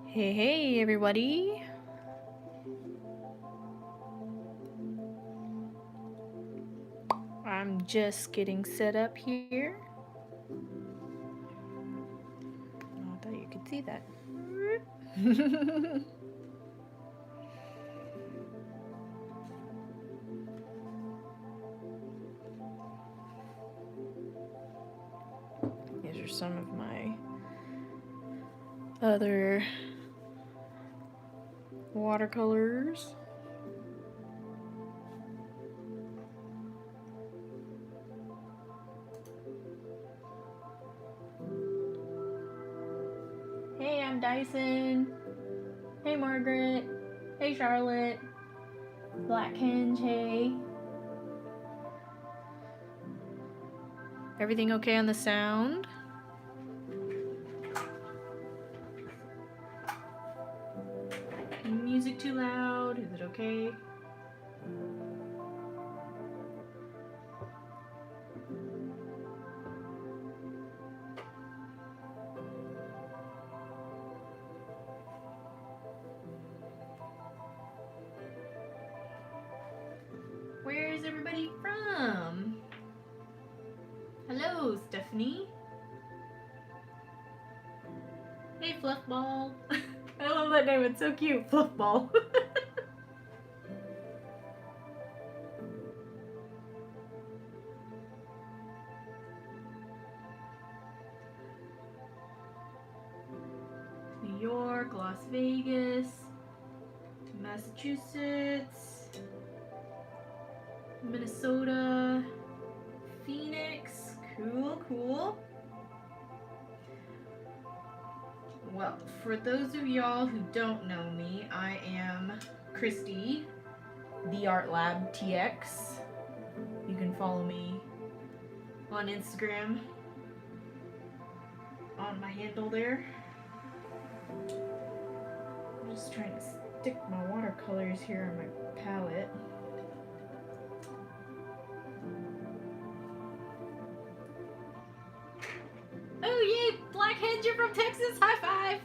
Hey everybody. I'm just getting set up here. Oh, I thought you could see that. These are some of my other watercolors. Hey, I'm Dyson. Hey, Margaret. Hey, Charlotte. Black Henge, hey. Everything okay on the sound? Music too loud? Is it okay? Where is everybody from? Hello, Stephanie. Hey, Fluffball. I love that name. It's so cute, Fluffball. New York, Las Vegas, Massachusetts, Minnesota, Phoenix. Cool, cool. Well, for those of y'all who don't know me, I am Christy, the Art Lab TX. You can follow me on Instagram on my handle there. I'm just trying to stick my watercolors here on my palette. Oh yay, Black Hedge, you're from Texas, high five!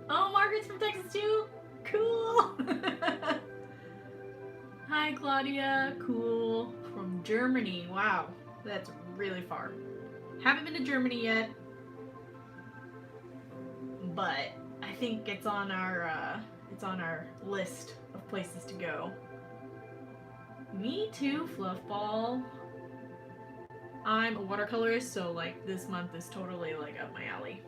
Oh, Margaret's from Texas too? Cool! Hi Claudia, cool. From Germany, wow, that's really far. Haven't been to Germany yet, but I think it's on our list of places to go. Me too, Fluffball. I'm a watercolorist, so like this month is totally like up my alley.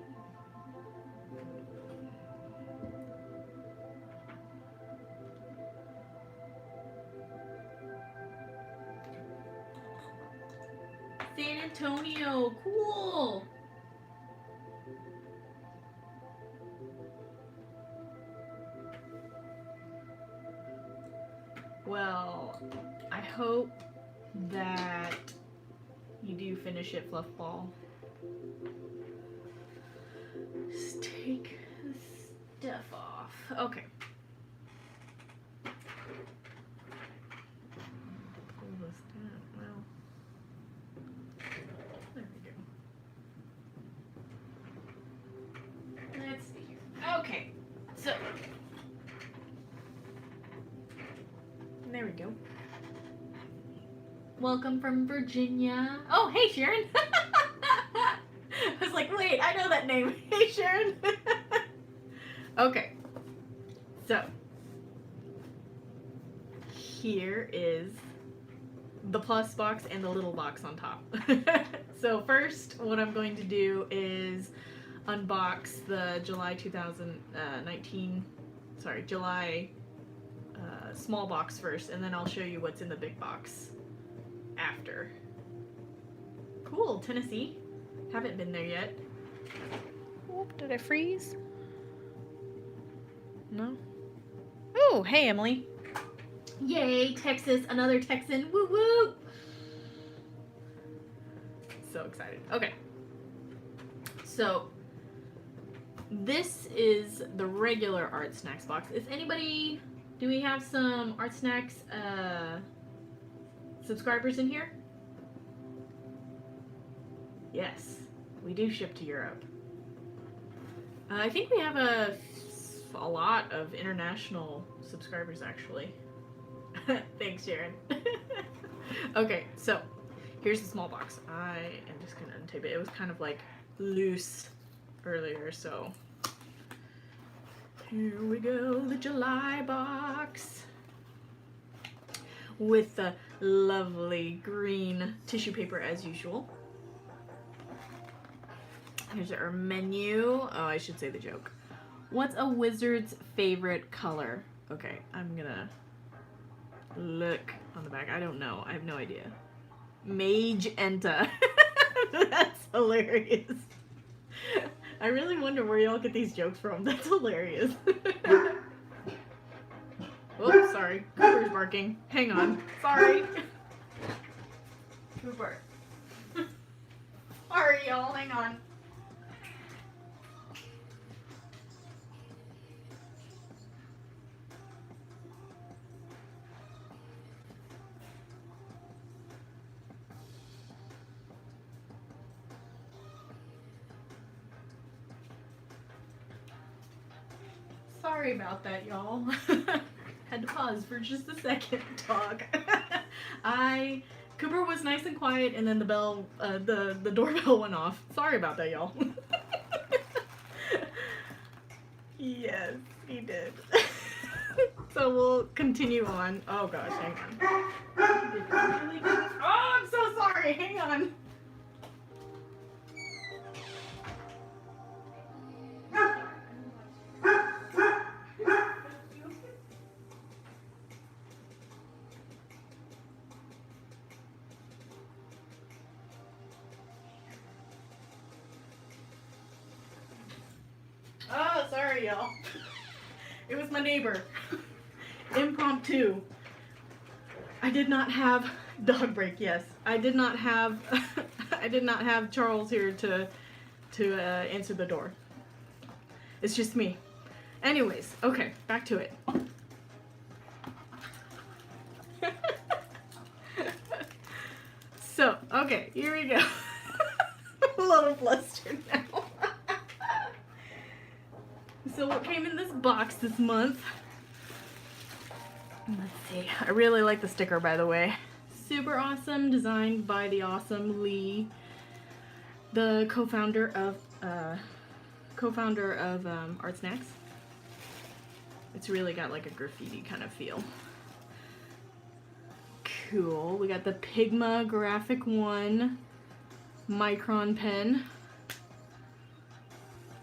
San Antonio, cool. Well, I hope that you do finish it, Fluffball. Just take this stuff off. Okay. Pull this down. Well, there we go. Let's see here. Okay, so there we go. Welcome from Virginia. Oh, hey, Sharon. I was like, wait, I know that name. Hey, Sharon. Okay. So, here is the plus box and the little box on top. So first, what I'm going to do is unbox the July 2019, July small box first, and then I'll show you what's in the big box after. Cool, Tennessee. Haven't been there yet. Whoop, did I freeze? No? Oh, hey, Emily. Yay, Texas, another Texan. Woo woo! So excited. Okay. So, this is the regular Artsnacks box. Is anybody Do we have some Artsnacks subscribers in here? Yes, we do ship to Europe. I think we have a lot of international subscribers, actually. Thanks, Sharon. Okay, so here's the small box. I am just gonna untape it. It was kind of like loose earlier, so here we go, the July box with the lovely green tissue paper as usual. Here's our menu. Oh, I should say the joke. What's a wizard's favorite color? Okay, I'm gonna look on the back. I don't know. I have no idea. Magenta. That's hilarious. I really wonder where y'all get these jokes from. That's hilarious. Oops, sorry. Cooper's barking. Hang on. Sorry. Cooper. Sorry, y'all. Hang on. Sorry about that, y'all. Had to pause for just a second to talk. Cooper was nice and quiet, and then the bell, the doorbell went off. Sorry about that, y'all. Yes, he did. So we'll continue on. Oh gosh, hang on. Oh, I'm so sorry. Hang on. Oh, sorry, y'all. It was my neighbor. Impromptu. I did not have dog break. Yes, I did not have. I did not have Charles here to answer the door. It's just me. Anyways, okay, back to it. So, okay, here we go. I'm a little flustered now. So what came in this box this month? Let's see. I really like the sticker, by the way. Super awesome, designed by the awesome Lee, the co-founder of Artsnacks. It's really got like a graffiti kind of feel. Cool. We got the Pigma Graphic 1 micron pen.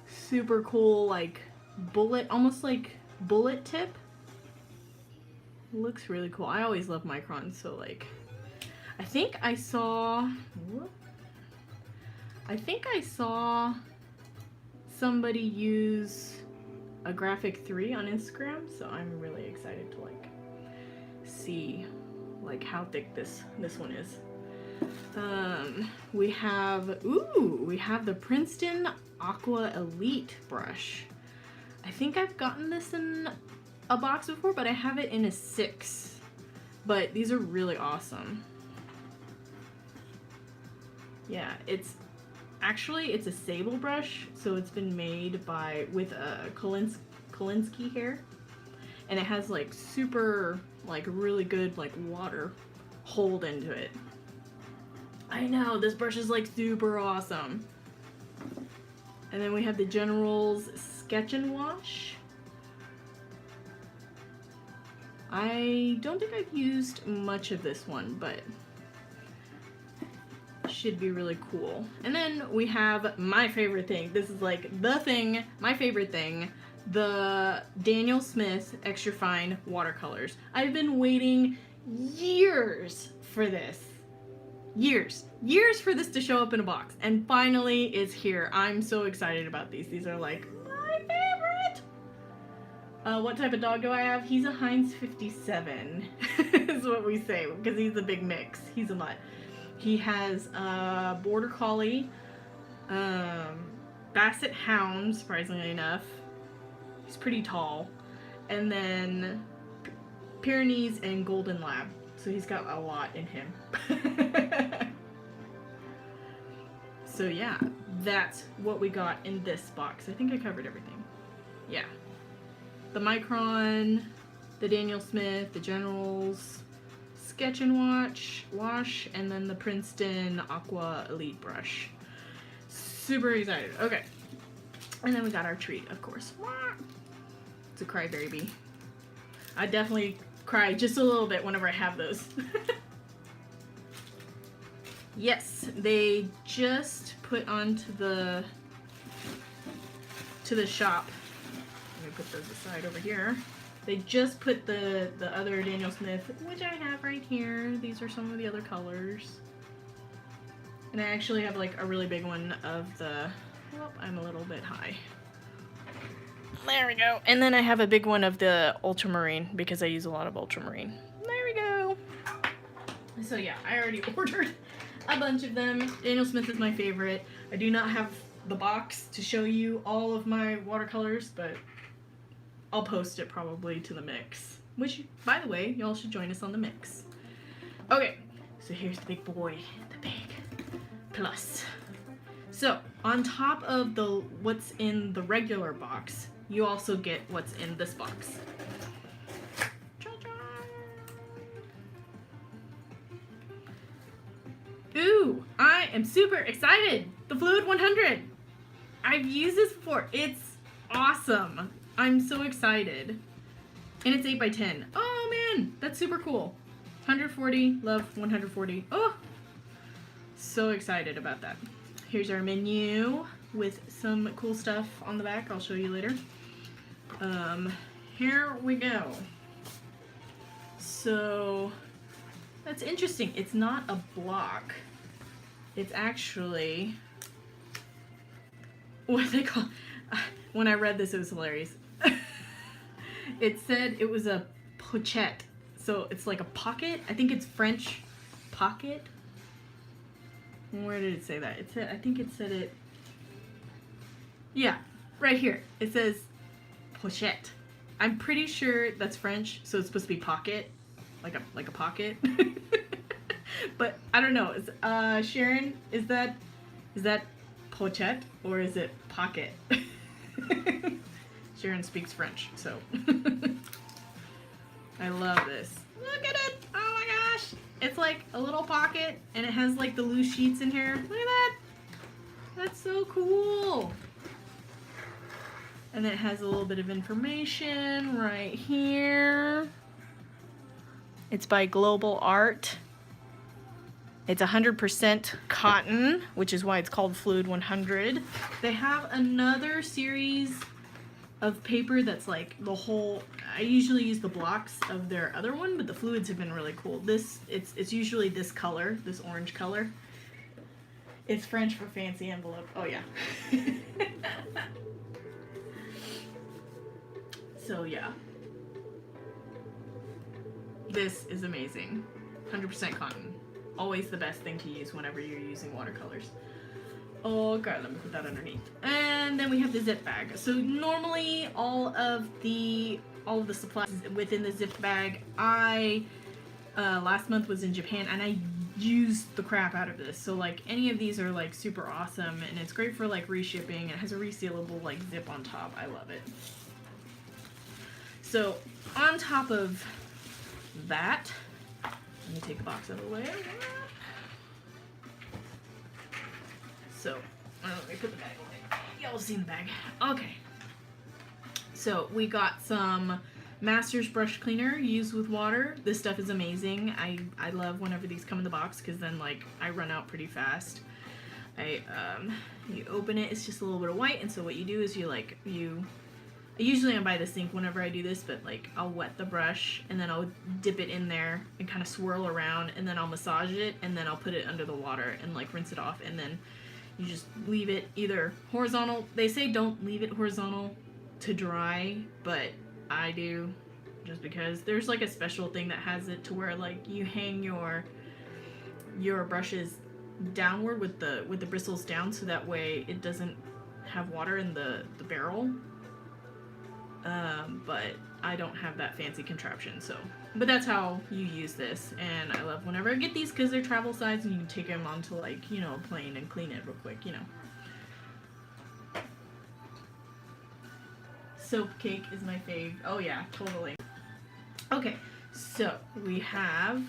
Super cool, like bullet, almost like bullet tip. Looks really cool. I always love microns, so like I think I saw somebody use a graphic 3 on Instagram, so I'm really excited to like see like how thick this one is. We have the Princeton Aqua Elite brush. I think I've gotten this in a box before, but I have it in a 6. But these are really awesome. Yeah, it's a sable brush, so it's been made with Kolinsky hair, and it has like super, like really good like water hold into it. I know, this brush is like super awesome. And then we have the General's Sketch and Wash. I don't think I've used much of this one, but should be really cool. And then we have my favorite thing. This is like the thing, my favorite thing, the Daniel Smith Extra Fine watercolors. I've been waiting years for this. Years for this to show up in a box, and finally it's here. I'm so excited about these. These are like my favorite. What type of dog do I have? He's a Heinz 57 is what we say, because he's a big mix. He's a mutt. He has a Border Collie, Basset Hound, surprisingly enough. He's pretty tall. And then Pyrenees, and Golden Lab. So he's got a lot in him. So yeah, that's what we got in this box. I think I covered everything. Yeah. The Micron, the Daniel Smith, the Generals, Sketch and Wash, and then the Princeton Aqua Elite Brush. Super excited. Okay. And then we got our treat, of course. It's a crybaby. I definitely cry just a little bit whenever I have those. Yes, they just put onto the shop. Let me put those aside over here. They just put the other Daniel Smith, which I have right here. These are some of the other colors. And I actually have like a really big one of the, well, I'm a little bit high. There we go. And then I have a big one of the ultramarine because I use a lot of ultramarine. There we go. So yeah, I already ordered a bunch of them. Daniel Smith is my favorite. I do not have the box to show you all of my watercolors, but I'll post it probably to the mix. Which, by the way, y'all should join us on the mix. Okay, so here's the big boy, the big plus. So, on top of the what's in the regular box, you also get what's in this box. Ooh, I am super excited! The Fluid 100! I've used this before. It's awesome. I'm so excited. And it's 8x10. Oh man, that's super cool. 140, love 140. Oh, so excited about that. Here's our menu with some cool stuff on the back. I'll show you later. Here we go. So, that's interesting. It's not a block. It's actually what they call, when I read this, it was hilarious. It said it was a pochette. So it's like a pocket. I think it's French pocket. Where did it say that? It said, I think it said it. Yeah, right here. It says pochette. I'm pretty sure that's French, so it's supposed to be pocket, like a pocket. But I don't know. Sharon, is that pochette or is it pocket? Sharon speaks French, so I love this. Look at it! Oh my gosh! It's like a little pocket, and it has like the loose sheets in here. Look at that! That's so cool! And then it has a little bit of information right here. It's by Global Art. It's 100% cotton, which is why it's called Fluid 100. They have another series of paper that's like the whole, I usually use the blocks of their other one, but the fluids have been really cool. This, it's usually this color, this orange color. It's French for fancy envelope. Oh yeah. So yeah. This is amazing. 100% cotton. Always the best thing to use whenever you're using watercolors. Oh god, let me put that underneath. And then we have the zip bag. So normally all of the supplies within the zip bag, I last month was in Japan and I used the crap out of this. So like any of these are like super awesome and it's great for like reshipping. It has a resealable like zip on top. I love it. So on top of that, let me take the box out of the way. So, let me put the bag away. Y'all seen the bag. Okay. So, we got some Masters brush cleaner used with water. This stuff is amazing. I love whenever these come in the box because then, like, I run out pretty fast. You open it, it's just a little bit of white, and so what you do is usually I'm by the sink whenever I do this, but like I'll wet the brush and then I'll dip it in there and kind of swirl around and then I'll massage it and then I'll put it under the water and like rinse it off and then you just leave it either horizontal. They say don't leave it horizontal to dry, but I do just because there's like a special thing that has it to where like you hang your brushes downward with the bristles down so that way it doesn't have water in the barrel. But I don't have that fancy contraption, so. But that's how you use this, and I love whenever I get these because they're travel size and you can take them onto, like, you know, a plane and clean it real quick, you know. Soap cake is my fave. Oh yeah, totally. Okay, so we have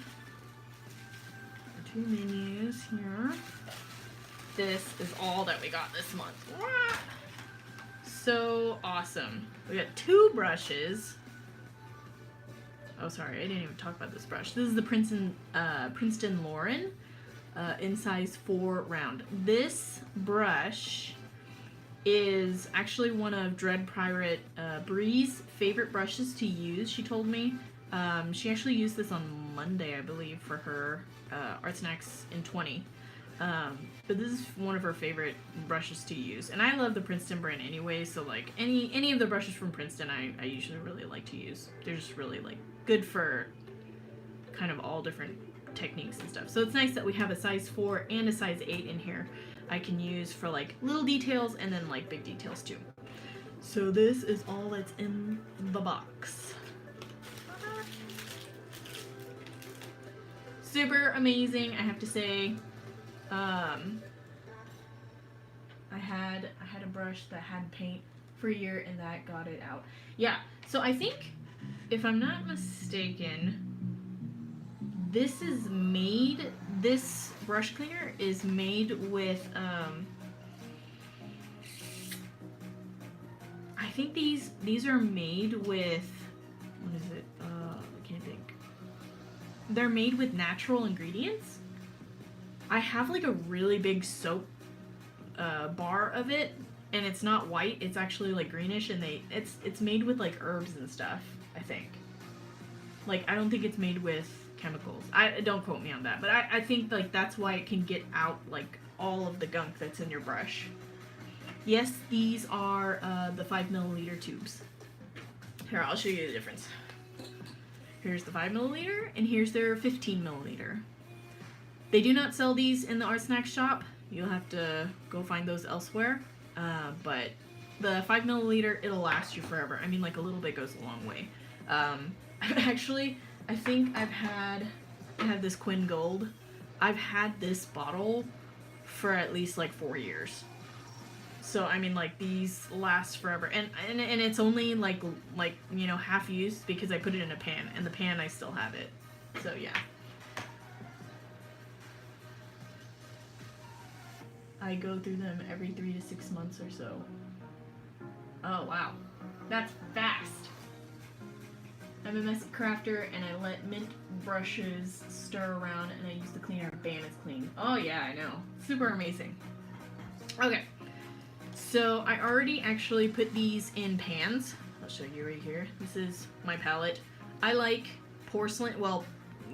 two menus here. This is all that we got this month. So awesome. We got 2 brushes. Oh, sorry, I didn't even talk about this brush. This is the Princeton Lauren in size 4 round. This brush is actually one of Dread Pirate Bree's favorite brushes to use, she told me. She actually used this on Monday, I believe, for her Artsnacks in 20. But this is one of her favorite brushes to use. And I love the Princeton brand anyway, so like any of the brushes from Princeton I usually really like to use. They're just really like good for kind of all different techniques and stuff. So it's nice that we have a size 4 and a size 8 in here. I can use for like little details and then like big details too. So this is all that's in the box. Super amazing, I have to say. I had a brush that had paint for a year and that got it out. Yeah, so I think, if I'm not mistaken, this brush cleaner is made with, I think these are made with, what is it? I can't think. They're made with natural ingredients. I have like a really big soap bar of it, and it's not white, it's actually like greenish, and it's made with like herbs and stuff, I think. Like, I don't think it's made with chemicals. Don't quote me on that, but I think like that's why it can get out like all of the gunk that's in your brush. Yes, these are the 5ml tubes. Here, I'll show you the difference. Here's the 5ml and here's their 15ml. They do not sell these in the Artsnacks shop. You'll have to go find those elsewhere. But the 5ml, it'll last you forever. I mean, like, a little bit goes a long way. Actually, I think I have this Quinn Gold. I've had this bottle for at least like 4 years. So I mean, like, these last forever, and it's only like you know, half used because I put it in a pan, and the pan I still have it. So yeah. I go through them every 3 to 6 months or so. Oh wow, that's fast. I'm a messy crafter and I let mint brushes stir around and I use the cleaner. Bam, it's clean. Oh yeah, I know. Super amazing. Okay, so I already actually put these in pans. I'll show you right here. This is my palette. I like porcelain. Well,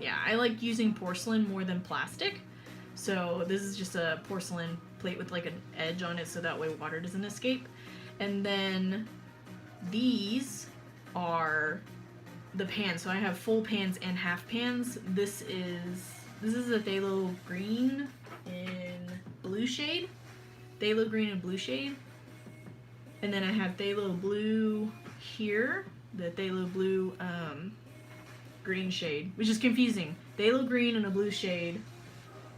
yeah, I like using porcelain more than plastic. So this is just a porcelain plate with like an edge on it so that way water doesn't escape. And then these are the pans. So I have full pans and half pans. This is a Phthalo green in blue shade. Phthalo green and blue shade. And then I have Phthalo blue here. The Phthalo blue green shade, which is confusing. Phthalo green in a blue shade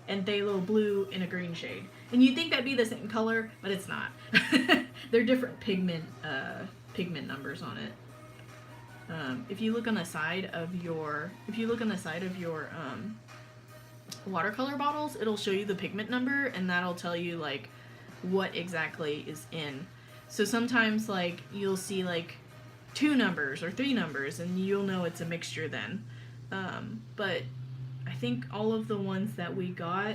and Phthalo blue in a green shade. And you'd think that'd be the same color, but it's not. They're different pigment numbers on it. If you look on the side of your watercolor bottles, it'll show you the pigment number, and that'll tell you like what exactly is in. So sometimes like you'll see like 2 numbers or 3 numbers, and you'll know it's a mixture then. But I think all of the ones that we got,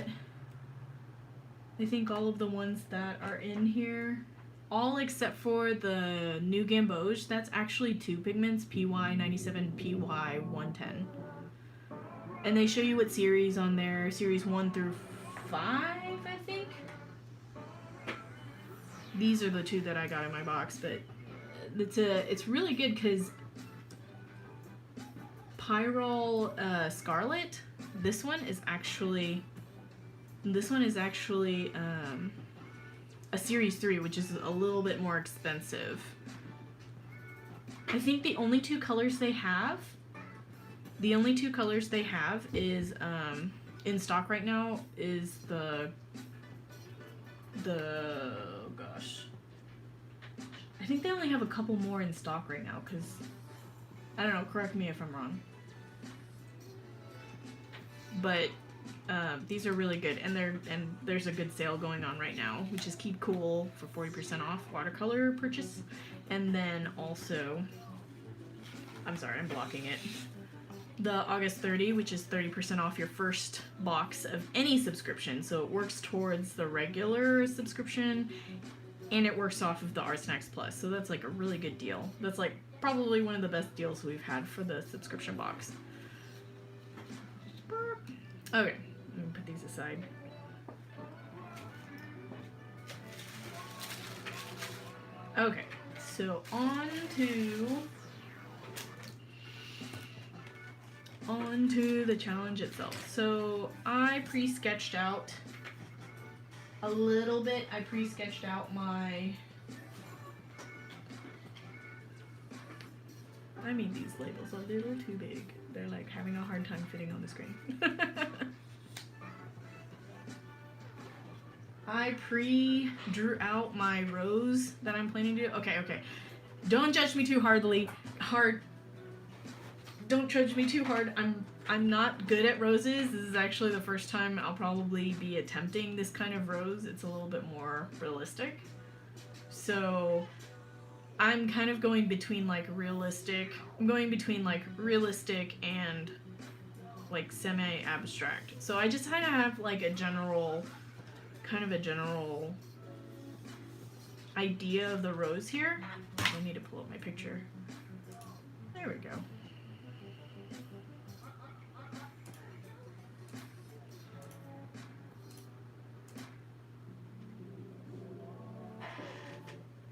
that are in here, all except for the new Gamboge, that's actually 2 pigments, PY97, PY110. And they show you what series on there, series 1 through 5, I think. These are the 2 that I got in my box, but it's really good because Pyrrole Scarlet, this one is actually a series 3, which is a little bit more expensive. I think the only two colors they have is in stock right now is the oh gosh. I think they only have a couple more in stock right now because I don't know, correct me if I'm wrong. But these are really good, and there's a good sale going on right now, which is Keep Cool for 40% off watercolor purchase, and then also, I'm sorry, I'm blocking it. The August 30, which is 30% off your first box of any subscription. So it works towards the regular subscription, and it works off of the Artsnacks Plus. So that's like a really good deal. That's like probably one of the best deals we've had for the subscription box. Okay, I'm gonna put these aside. Okay, so on to the challenge itself. So I pre-sketched out a little bit. I pre-sketched out my... I made these labels a little too big. They're like having a hard time fitting on the screen. I pre-drew out my rose that I'm planning to do. Okay. Don't judge me too Don't judge me too hard. I'm not good at roses. This is actually the first time I'll probably be attempting this kind of rose. It's a little bit more realistic. So I'm kind of going between like realistic. I'm going between like realistic and like semi-abstract. So I just kind of have like a general idea of the rose here. I need to pull up my picture. There we go.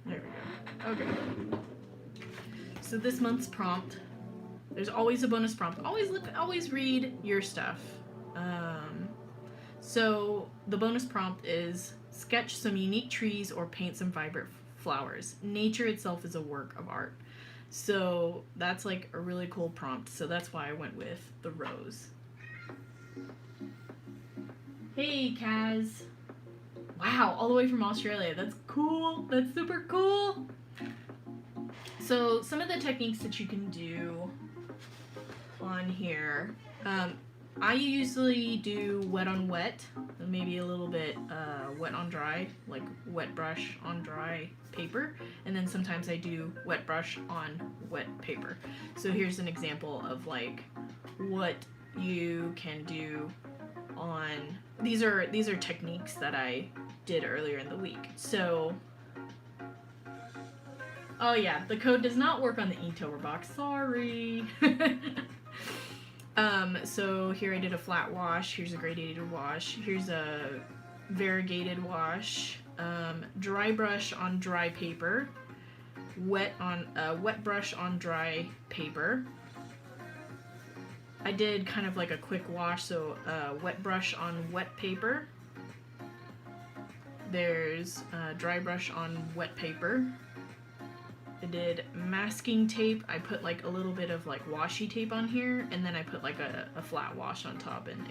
There we go. Okay. So this month's prompt, there's always a bonus prompt. Always read your stuff. So the bonus prompt is sketch some unique trees or paint some vibrant flowers. Nature itself is a work of art. So that's like a really cool prompt. So that's why I went with the rose. Hey, Kaz. Wow, all the way from Australia. That's cool. That's super cool. So some of the techniques that you can do on here, I usually do wet on wet, maybe a little bit wet on dry, like wet brush on dry paper, and then sometimes I do wet brush on wet paper. So here's an example of like what you can do on these are techniques that I did earlier in the week. So oh yeah, the code does not work on the Inktober box. Sorry. So here I did a flat wash. Here's a gradated wash. Here's a variegated wash. Dry brush on dry paper. Wet brush on dry paper. I did kind of like a quick wash, so wet brush on wet paper. There's dry brush on wet paper. I did masking tape. I put like a little bit of like washi tape on here, and then I put like a flat wash on top, and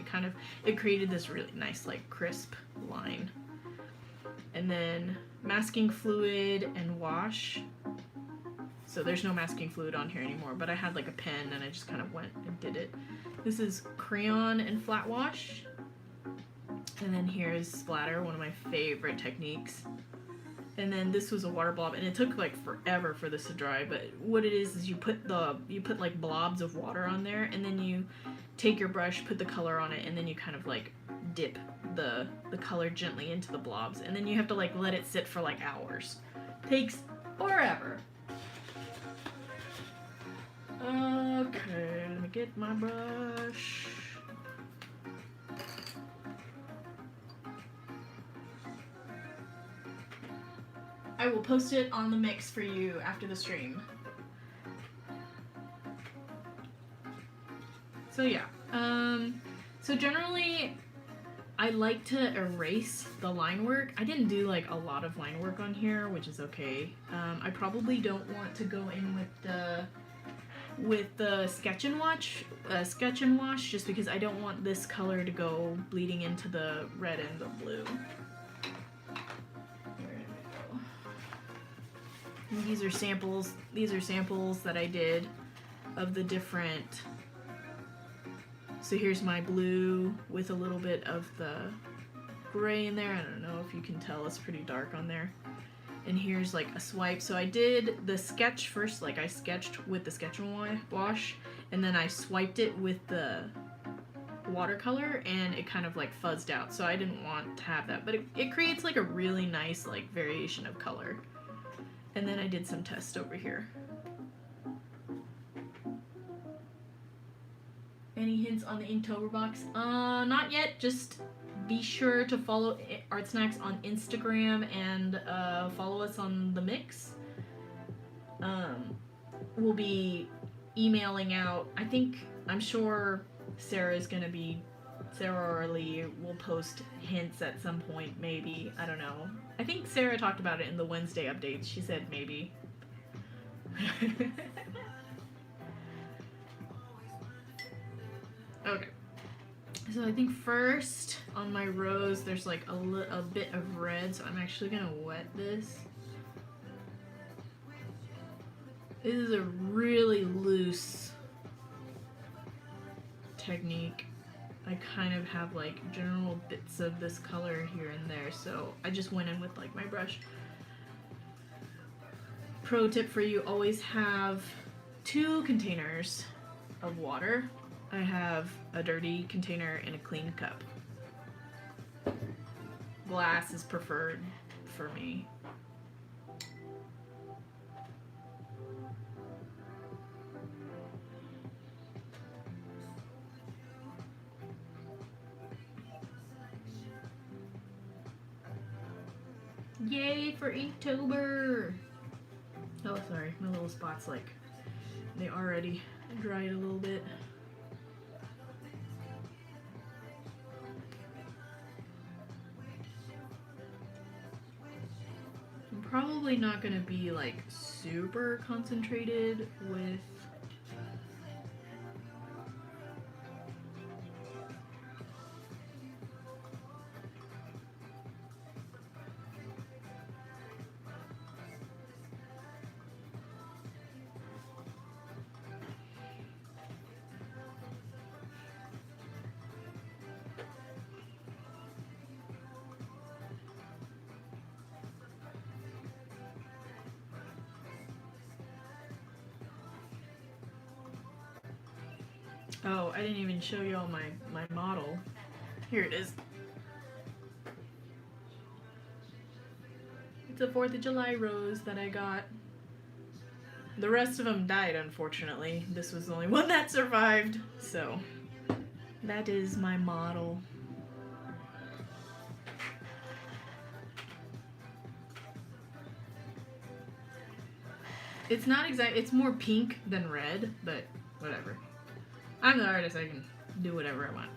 it created this really nice like crisp line. And then masking fluid and wash. So there's no masking fluid on here anymore, but I had like a pen and I just kind of went and did it. This is crayon and flat wash. And then here's splatter, one of my favorite techniques. And then this was a water blob, and it took like forever for this to dry, but what it is you put like blobs of water on there, and then you take your brush, put the color on it, and then you kind of like dip the color gently into the blobs, and then you have to like let it sit for like hours. Takes forever. Okay, let me get my brush. I will post it on the mix for you after the stream. So yeah, so generally I like to erase the line work. I didn't do like a lot of line work on here, which is okay. I probably don't want to go in with the sketch and wash, just because I don't want this color to go bleeding into the red and the blue. Where did it go? And these are samples. These are samples that I did of the different. So here's my blue with a little bit of the gray in there. I don't know if you can tell, it's pretty dark on there. And here's like a swipe. So I did the sketch first, like I sketched with the sketch and wash, and then I swiped it with the watercolor, and it kind of like fuzzed out. So I didn't want to have that, but it creates like a really nice like variation of color. And then I did some tests over here. Any hints on the Inktober box? Not yet. Just be sure to follow Artsnacks on Instagram and follow us on the Mix. We'll be emailing out. I'm sure Sarah or Lee will post hints at some point, maybe. I don't know. I think Sarah talked about it in the Wednesday updates. She said maybe. Okay. So I think first on my rose there's like a bit of red, so I'm actually gonna wet this. This is a really loose technique. I kind of have like general bits of this color here and there, so I just went in with like my brush. Pro tip for you, always have 2 containers of water. I have a dirty container and a clean cup. Glass is preferred for me. Yay for Inktober! Oh, sorry, my little spots, like, they already dried a little bit. I'm probably not gonna be, like, super concentrated with Oh, I didn't even show y'all my model. Here it is. It's a 4th of July rose that I got. The rest of them died, unfortunately. This was the only one that survived. So, that is my model. It's not it's more pink than red, but whatever. I'm the artist, I can do whatever I want.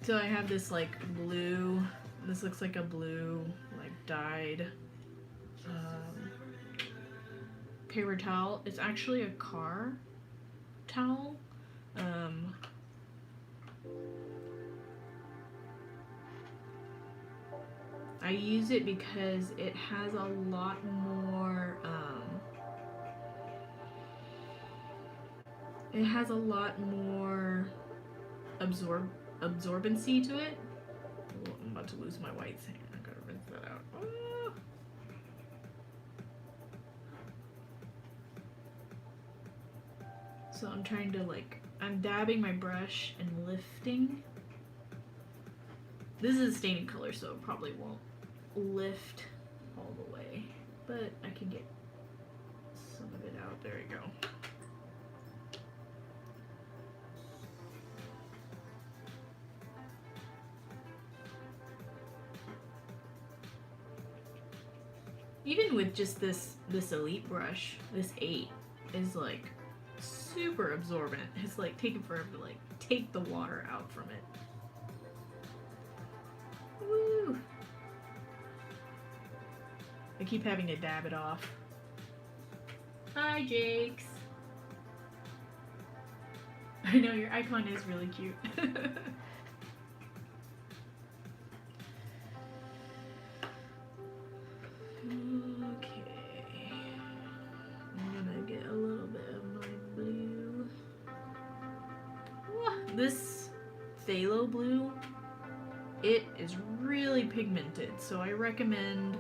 So I have this like blue, this looks like a blue, like dyed paper towel. It's actually a car towel. I use it because it has a lot more absorbency to it. Oh, I'm about to lose my whites. Hang on, I gotta rinse that out. Oh. So I'm trying to I'm dabbing my brush and lifting. This is a staining color, so it probably won't lift all the way, but I can get some of it out. There we go. even with just this Elite brush, this 8 is like super absorbent. It's like taking forever to like take the water out from it. Woo! I keep having to dab it off. Hi, Jakes. I know your icon is really cute. Okay. I'm gonna get a little bit of my blue. This phthalo blue, it is really pigmented, so I recommend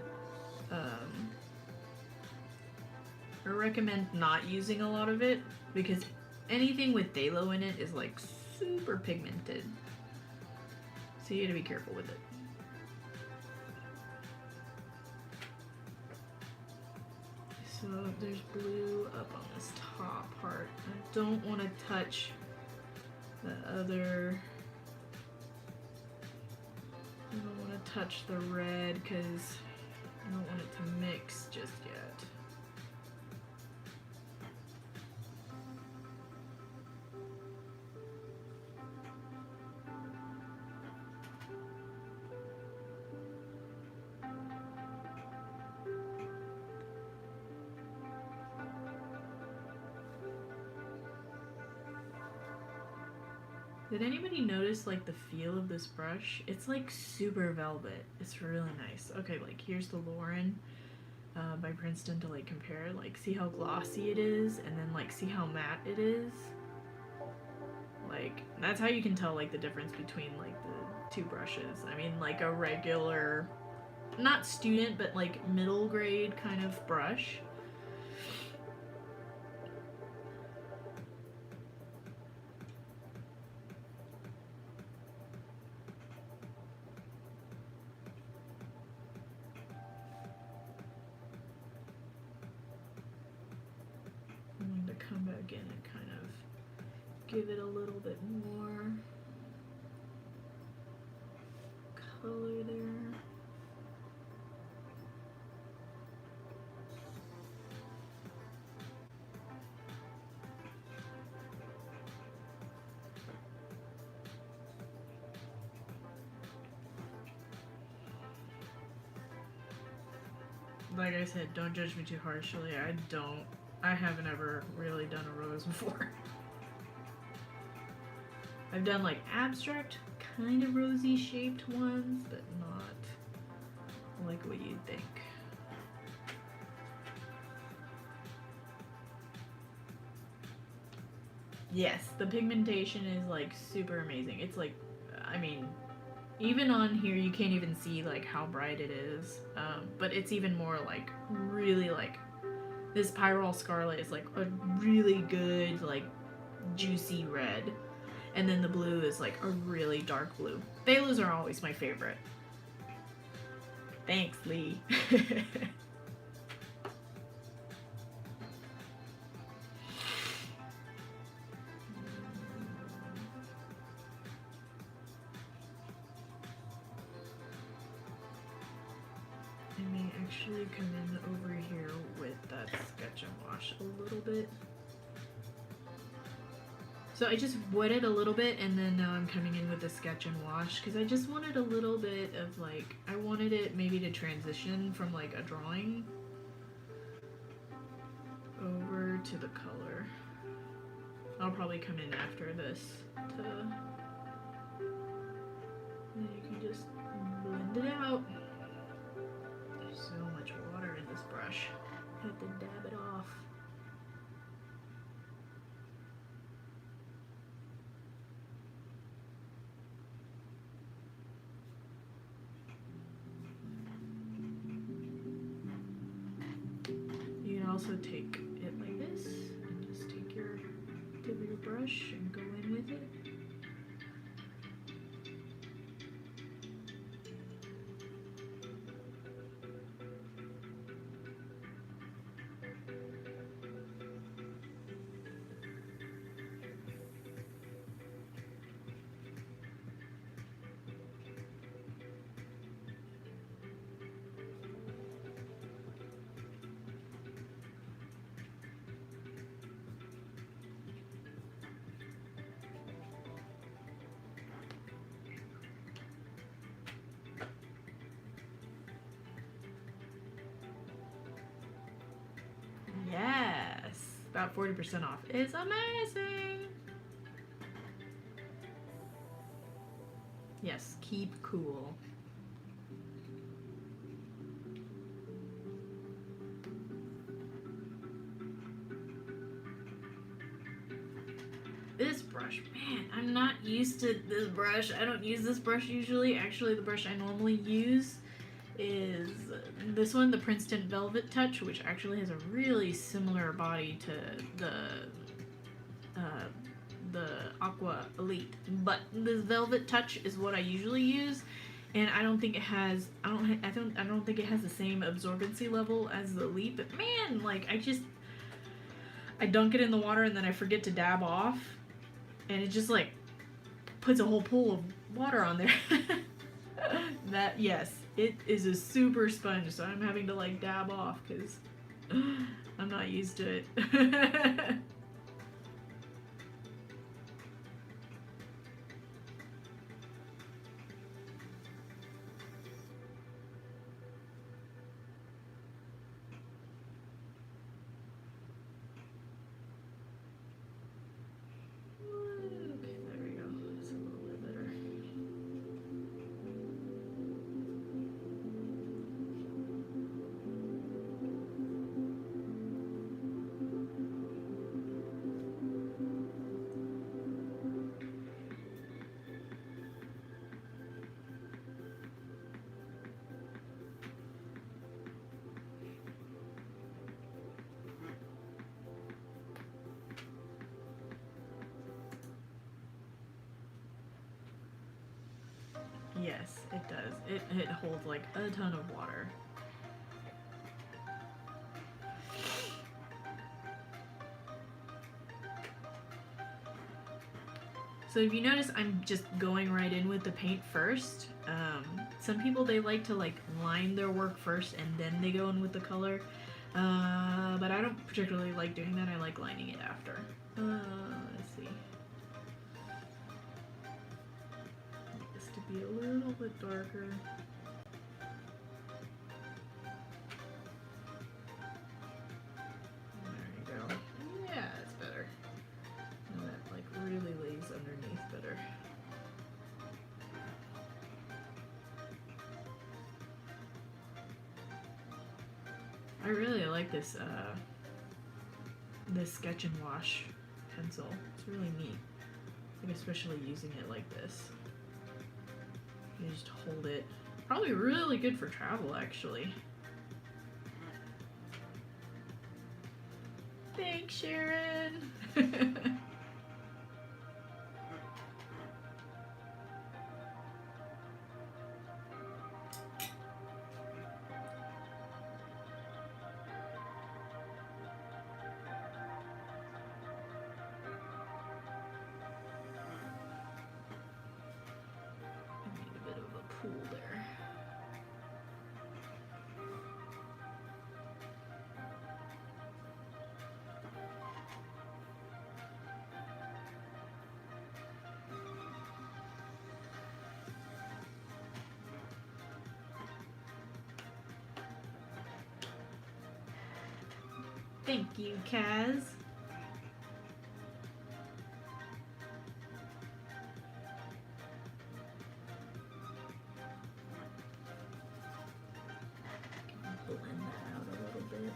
not using a lot of it, because anything with phthalo in it is like super pigmented. So you gotta be careful with it. So there's blue up on this top part. I don't want to touch the other. I don't want to touch the red because I don't want it to mix just yet. Did anybody notice like the feel of this brush? It's like super velvet. It's really nice. Okay, like here's the Lauren by Princeton to like compare. Like see how glossy it is, and then like see how matte it is. Like that's how you can tell like the difference between like the two brushes. I mean like a regular, not student, but like middle grade kind of brush. Come back in and kind of give it a little bit more color there. Like I said, don't judge me too harshly. I haven't ever really done a rose before. I've done like abstract kind of rosy shaped ones, but not like what you'd think. Yes, the pigmentation is like super amazing. It's like, I mean, even on here you can't even see like how bright it is, but it's even more like really like, this Pyrrole Scarlet is like a really good like juicy red, and then the blue is like a really dark blue. Phthalos are always my favorite. Thanks, Lee. I may actually come in over here with that Sketch and Wash a little bit. So I just wetted a little bit, and then now I'm coming in with the Sketch and Wash because I just wanted a little bit of like, I wanted it maybe to transition from like a drawing over to the color. I'll probably come in after this to, and you can just blend it out. There's so much water in this brush. I have to dab it off. You can also take it like this and just take your tip of your brush and go in with it. about 40% off. It's amazing. Yes, keep cool. This brush, man, I'm not used to this brush. I don't use this brush usually. Actually, the brush I normally use is this one, the Princeton Velvet Touch, which actually has a really similar body to the Aqua Elite. But this Velvet Touch is what I usually use, and I don't think it has I don't think it has the same absorbency level as the Elite. But man, like I dunk it in the water and then I forget to dab off, and it just like puts a whole pool of water on there. That, yes, it is a super sponge, so I'm having to like dab off because I'm not used to it. Yes, it does. It holds like a ton of water. So if you notice, I'm just going right in with the paint first. Some people, they like to like line their work first and then they go in with the color. But I don't particularly like doing that. I like lining it after. Let's see. I want this to be a little bit darker. There you go. Yeah, it's better. And that like really lays underneath better. I really like this this Sketch and Wash pencil. It's really neat. Like especially using it like this. You just hold it. Probably really good for travel actually. Thanks, Sharon. Pool there. Thank you, Kaz. Blend that out a little bit.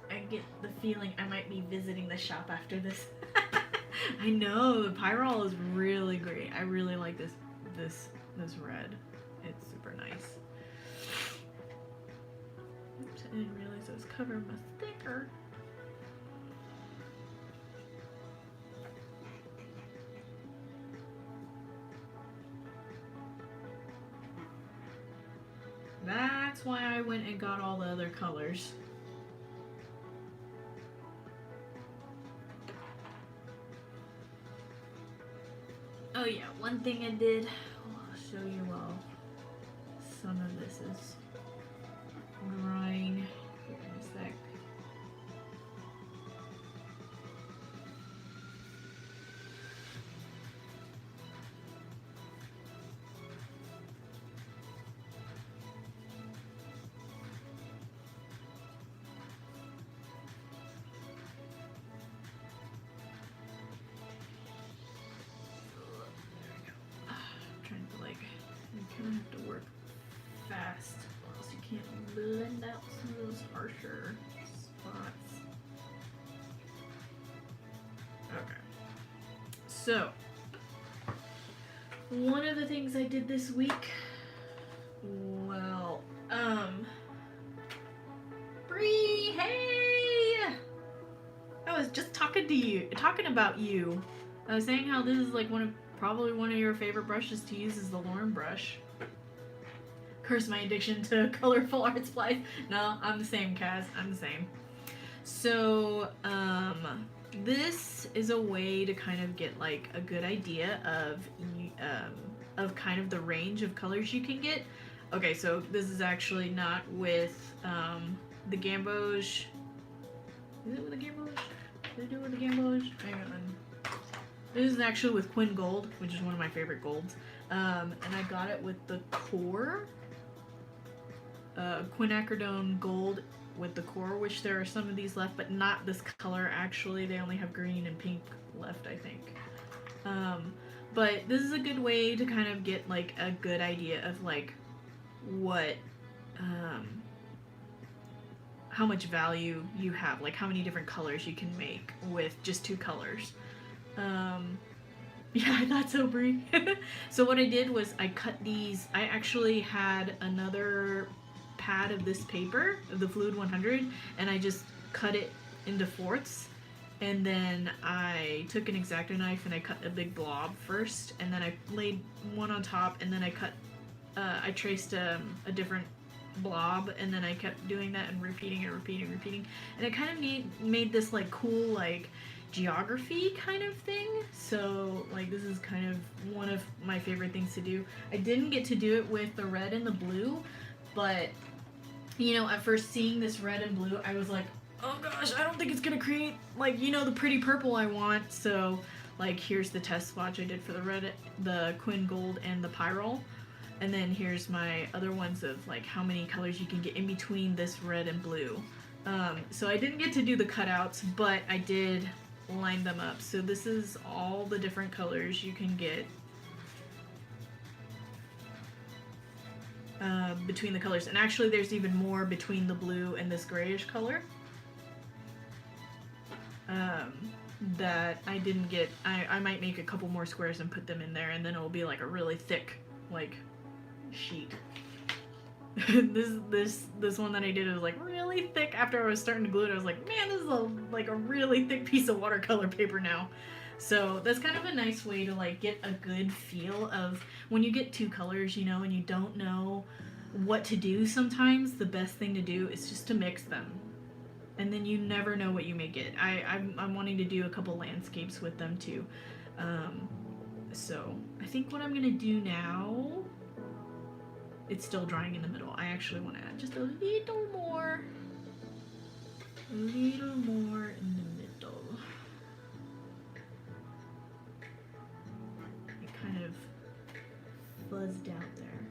I get the feeling I might be visiting the shop after this. I know, the Pyrrol is really great. I really like this this red. It's super nice. Oops, I didn't realize I was covering my sticker. That's why I went and got all the other colors. Oh yeah, one thing I did, I'll show you all. Some of this is drying here in a sec. Kind of have to work fast, or else you can't blend out some of those harsher spots. Okay. So, one of the things I did this week, well, Bree, hey! I was just talking about you. I was saying how this is like probably one of your favorite brushes to use is the Lauren brush. Curse my addiction to colorful art supplies. No, I'm the same, Kaz. I'm the same. So, this is a way to kind of get like a good idea of kind of the range of colors you can get. Okay, so this is actually not with the Gamboge. Is it with the Gamboge? Did I do it with the Gamboge? Hang on. This is actually with Quinn Gold, which is one of my favorite golds. And I got it with the core. Quinacridone Gold with the core, which there are some of these left, but not this color actually. They only have green and pink left, I think. But this is a good way to kind of get like a good idea of like what, how much value you have, like how many different colors you can make with just 2 colors. Yeah, I thought so, Brie. So what I did was I cut these. I actually had another pad of this paper, of the Fluid 100, and I just cut it into fourths. And then I took an X-Acto knife and I cut a big blob first, and then I laid one on top, and then I traced a different blob, and then I kept doing that and repeating, and it kind of made this like cool like geography kind of thing. So like this is kind of one of my favorite things to do. I didn't get to do it with the red and the blue, but you know, at first seeing this red and blue, I was like, oh gosh, I don't think it's gonna create like, you know, the pretty purple I want. So like here's the test swatch I did for the red, the Quinn Gold, and the Pyrrole. And then here's my other ones of like how many colors you can get in between this red and blue. So I didn't get to do the cutouts, but I did line them up. So this is all the different colors you can get between the colors. And actually there's even more between the blue and this grayish color that I didn't get. I might make a couple more squares and put them in there, and then it'll be like a really thick like sheet. This one that I did was like really thick. After I was starting to glue it, I was like, man, this is like a really thick piece of watercolor paper now. So that's kind of a nice way to like get a good feel of when you get 2 colors, you know, and you don't know what to do. Sometimes the best thing to do is just to mix them, and then you never know what you may get. I'm wanting to do a couple landscapes with them too. So I think what I'm gonna do now, it's still drying in the middle. I actually want to add just a little more in the middle. It kind of fuzzed out there.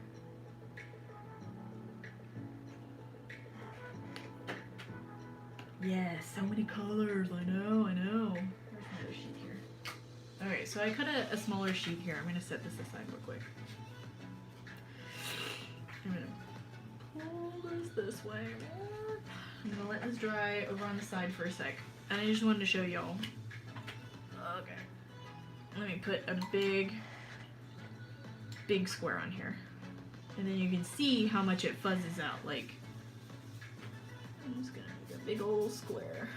Yes, so many colors. I know. Where's my other sheet here? Okay, so I cut a smaller sheet here. I'm going to set this aside real quick. I'm going to pull this way. I'm going to let this dry over on the side for a sec. And I just wanted to show y'all. Okay. Let me put a big big square on here. And then you can see how much it fuzzes out. Like, I'm just gonna make a big old square.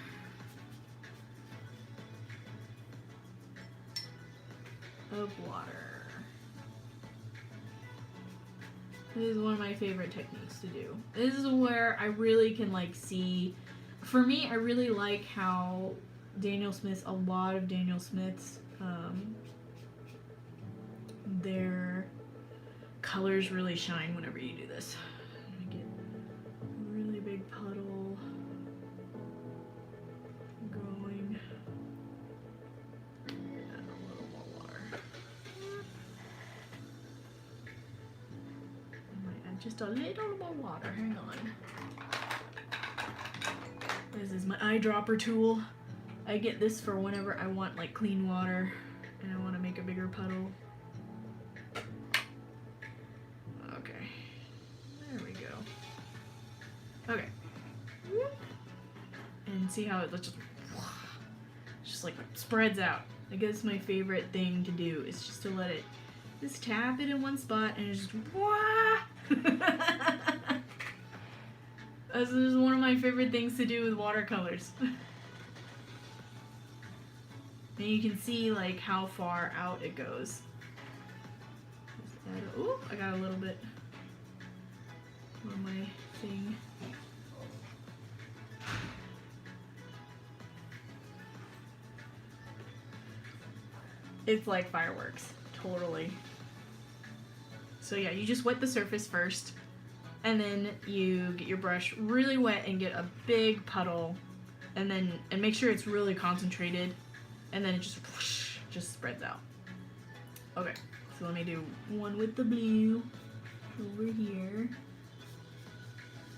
Of water. This is one of my favorite techniques to do. This is where I really can like see, for me, I really like how a lot of Daniel Smith's, their colors really shine whenever you do this. I'm gonna get a really big puddle going. Add a little more water. I might add just a little more water. Hang on. This is my eyedropper tool. I get this for whenever I want like clean water and I want to make a bigger puddle. Okay, there we go. Okay, and see how it just like spreads out. I guess my favorite thing to do is just to let it, just tap it in one spot and it's just This is one of my favorite things to do with watercolors. And you can see like how far out it goes. Ooh, I got a little bit on my thing. It's like fireworks, totally. So yeah, you just wet the surface first, and then you get your brush really wet and get a big puddle, and make sure it's really concentrated, and then it just spreads out. Okay, so let me do one with the blue over here.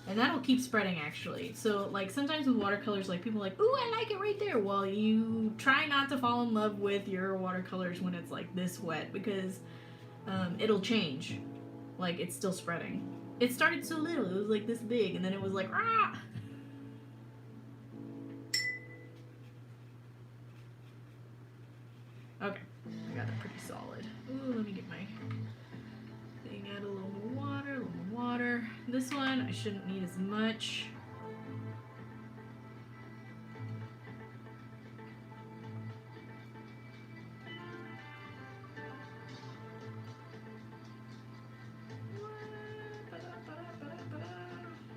And that'll keep spreading actually. So like sometimes with watercolors, like people are like, ooh, I like it right there. Well, you try not to fall in love with your watercolors when it's like this wet, because it'll change. Like it's still spreading. It started so little, it was like this big, and then it was like, ah! Okay, I got it pretty solid. Ooh, let me get my thing, add a little more water, a little more water. This one, I shouldn't need as much.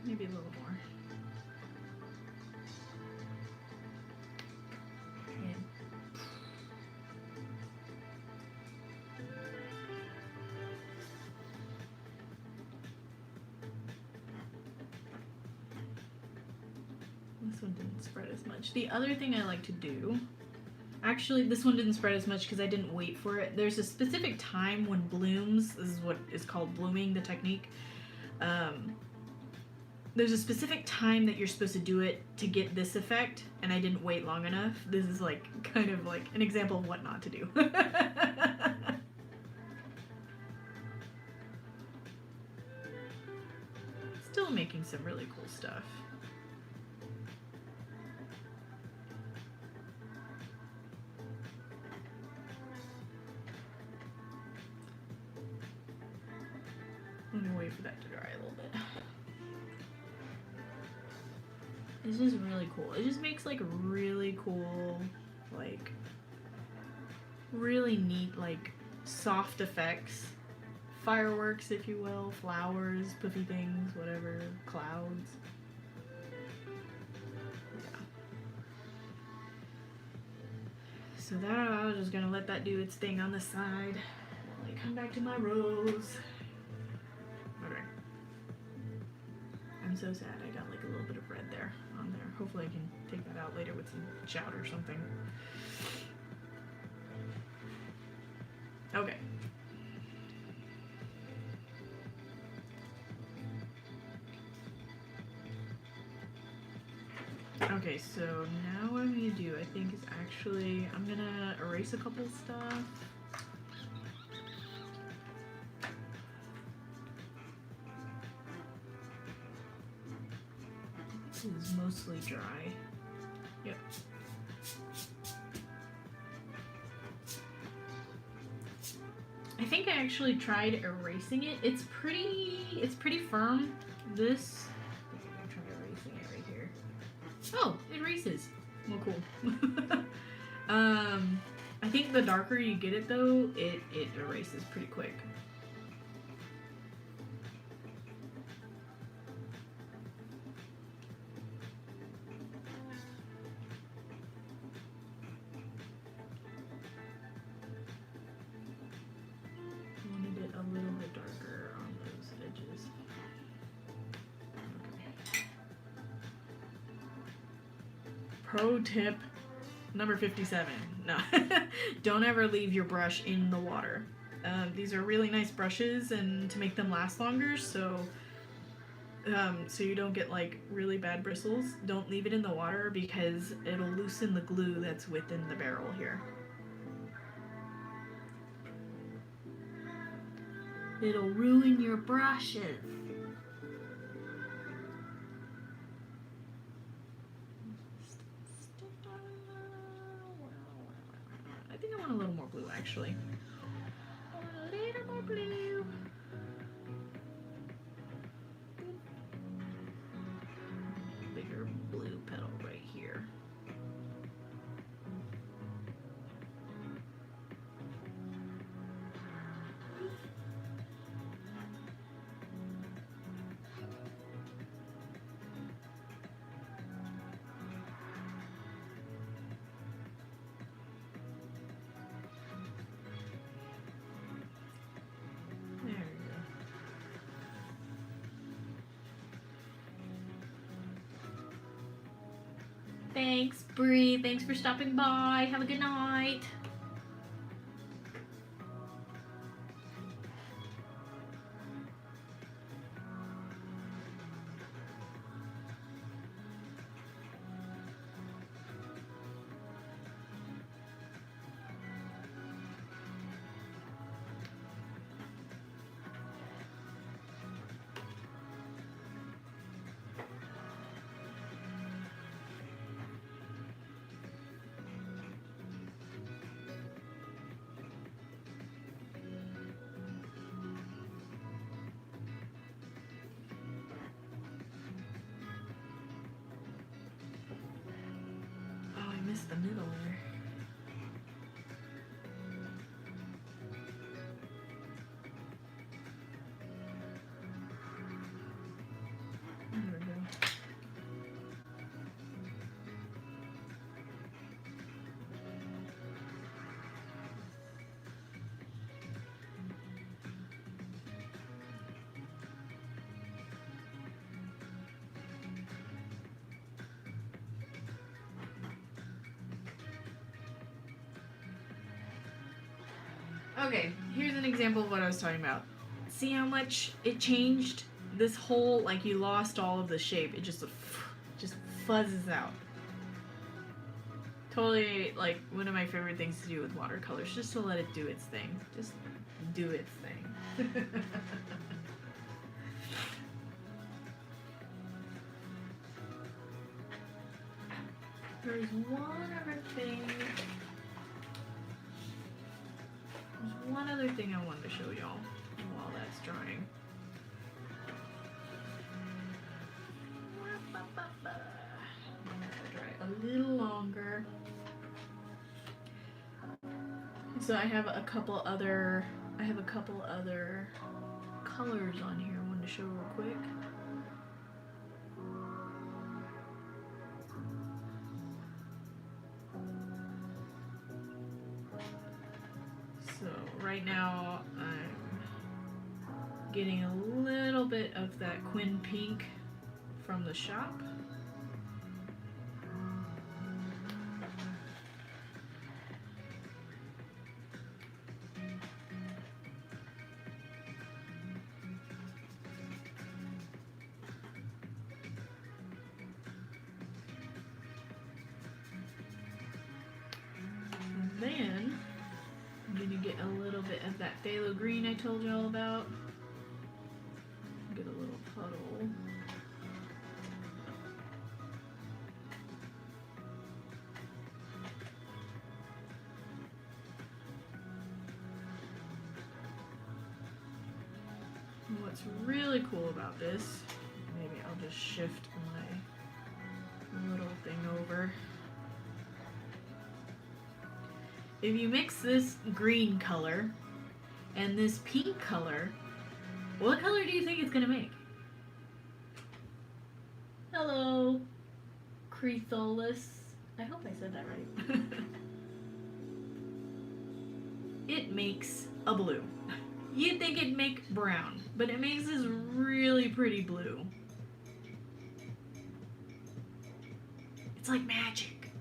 Maybe a little more. Okay. This one didn't spread as much. The other thing I like to do, actually this one didn't spread as much because I didn't wait for it. There's a specific time when blooms, this is what is called blooming, the technique. There's a specific time that you're supposed to do it to get this effect, and I didn't wait long enough. This is like kind of like an example of what not to do. Still making some really cool stuff. I'm gonna wait for that to dry a little bit. It's just really cool. It just makes like really cool, like really neat, like soft effects. Fireworks, if you will, flowers, puffy things, whatever, clouds. Yeah. So that, I was just gonna let that do its thing on the side. Like, come back to my rose. Okay. I'm so sad I got like a little bit of red there on there. Hopefully I can take that out later with some chowder or something. Okay. Okay, so now what I'm gonna do, I think, is actually, I'm gonna erase a couple stuff. This is mostly dry. Yep. I think I I actually tried erasing it. It's pretty firm. This, I'm gonna try erasing it right here. Oh, it erases. Well, cool. I think the darker you get it though, it erases pretty quick. Wanted it a little bit darker on those edges. Okay. Pro tip number 57. No, don't ever leave your brush in the water. These are really nice brushes, and to make them last longer, so you don't get like really bad bristles, don't leave it in the water because it'll loosen the glue that's within the barrel here. It'll ruin your brushes. I think I want a little more blue actually. A little more blue. Bigger blue petal right here. Thanks, Bree. Thanks for stopping by. Have a good night. The middle there. There we go. Okay, here's an example of what I was talking about. See how much it changed? This whole, like, you lost all of the shape. It just fuzzes out. Totally, like, one of my favorite things to do with watercolors, just to let it do its thing. Just do its thing. There's one other thing. There's one other thing I wanted to show y'all while that's drying. Dry a little longer. So I have a couple other colors on here I wanted to show real quick. So right now I'm getting a little bit of that Quin pink from the shop. Then I'm gonna get a little bit of that phthalo green I told y'all about. Get a little puddle. what's really cool about this, maybe I'll just shift my little thing over. If you mix this green color and this pink color, what color do you think it's gonna make? Hello, Cretholus. I hope I said that right. It makes a blue. You'd think it'd make brown, but it makes this really pretty blue. It's like magic.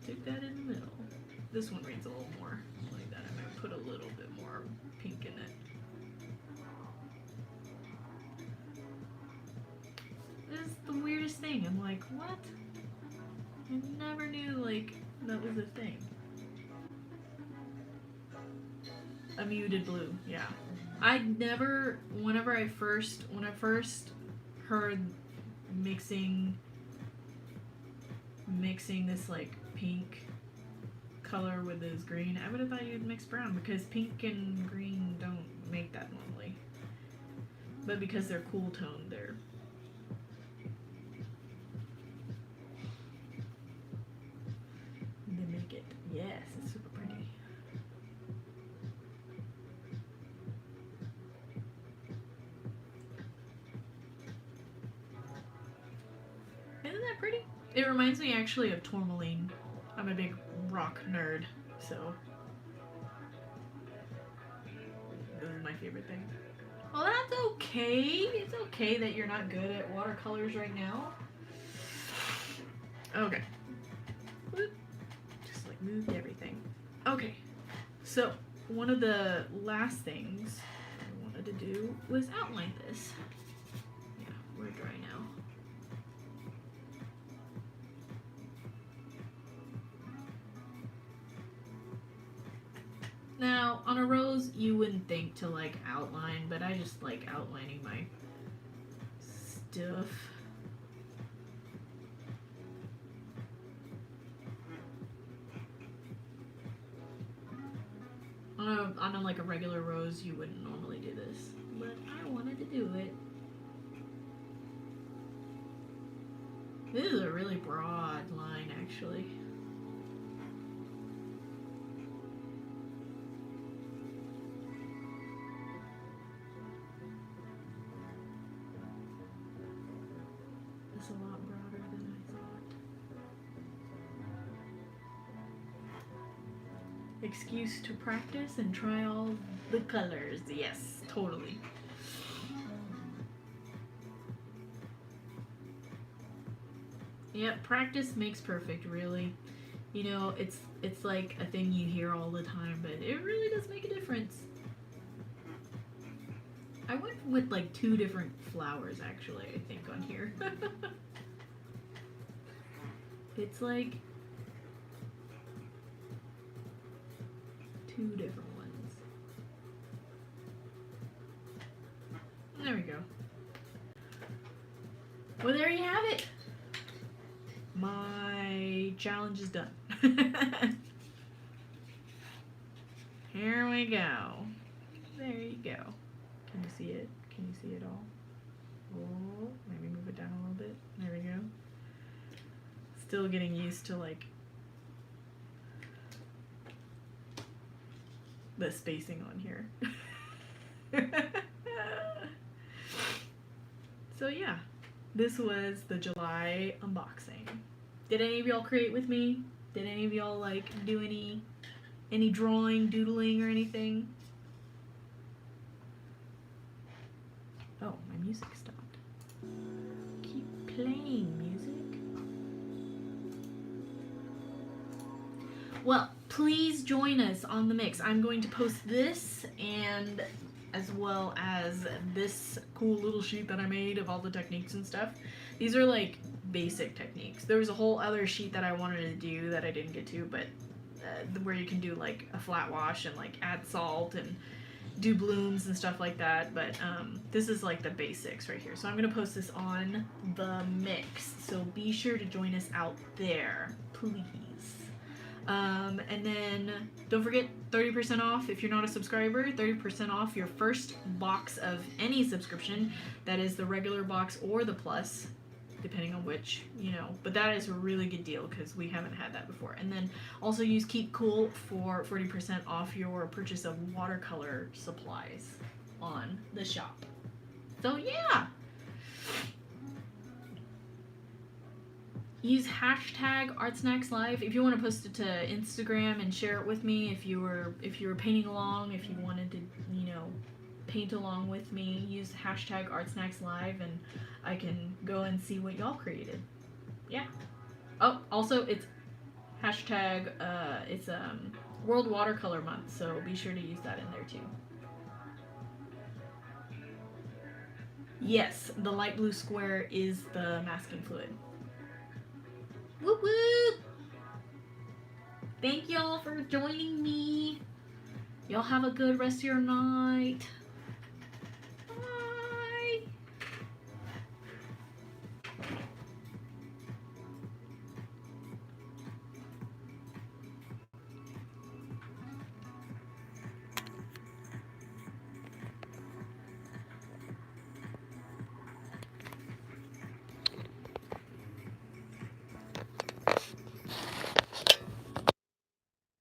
Stick that in the middle. This one reads a little more like that. I might put a little bit more pink in it. This is the weirdest thing. I'm like, what? I never knew, like, that was a thing. A muted blue, yeah. I never, when I first heard mixing this, like, pink color with this green, I would have thought you'd mix brown, because pink and green don't make that normally. But because they're cool toned, they make it. Yes, it's super pretty. Isn't that pretty? It reminds me actually of tourmaline. I'm a big rock nerd, so this is my favorite thing. Well, that's okay. It's okay that you're not good at watercolors right now. Okay. Just like moved everything. Okay. So, one of the last things I wanted to do was outline this. Yeah, we're dry now. Now, on a rose, you wouldn't think to like outline, but I just like outlining my stuff. On a like a regular rose, you wouldn't normally do this, but I wanted to do it. This is a really broad line, actually. It's a lot broader than I thought. Excuse to practice and try all the colors. Yes, totally. Yep, practice makes perfect, really. You know, it's like a thing you hear all the time, but it really does make a difference. I went with like 2 different flowers actually, I think, on here. It's like 2 different ones. There we go. Well, there you have it. My challenge is done. Here we go. There you go. Can you see it? Can you see it all? Oh, maybe move it down a little bit. There we go. Still getting used to like the spacing on here. So yeah, this was the July unboxing. Did any of y'all create with me? Did any of y'all like do any drawing, doodling, or anything? Oh, my music stopped. Keep playing, music. Well, please join us on the mix. I'm going to post this and as well as this cool little sheet that I made of all the techniques and stuff. These are like basic techniques. There was a whole other sheet that I wanted to do that I didn't get to, but where you can do like a flat wash and like add salt and do blooms and stuff like that, but this is like the basics right here. So I'm gonna post this on the mix, so be sure to join us out there, please. And then don't forget 30% off if you're not a subscriber, 30% off your first box of any subscription. That is the regular box or the plus, depending on which, you know. But that is a really good deal because we haven't had that before. And then also use Keep Cool for 40% off your purchase of watercolor supplies on the shop. So yeah. Use hashtag Artsnacks Live if you want to post it to Instagram and share it with me. If you were painting along, if you wanted to, you know, paint along with me, use hashtag Artsnacks Live, and I can go and see what y'all created. Yeah. Oh, also it's hashtag it's World Watercolor Month, so be sure to use that in there too. Yes, the light blue square is the masking fluid. Whoop whoop! Thank y'all for joining me. Y'all have a good rest of your night.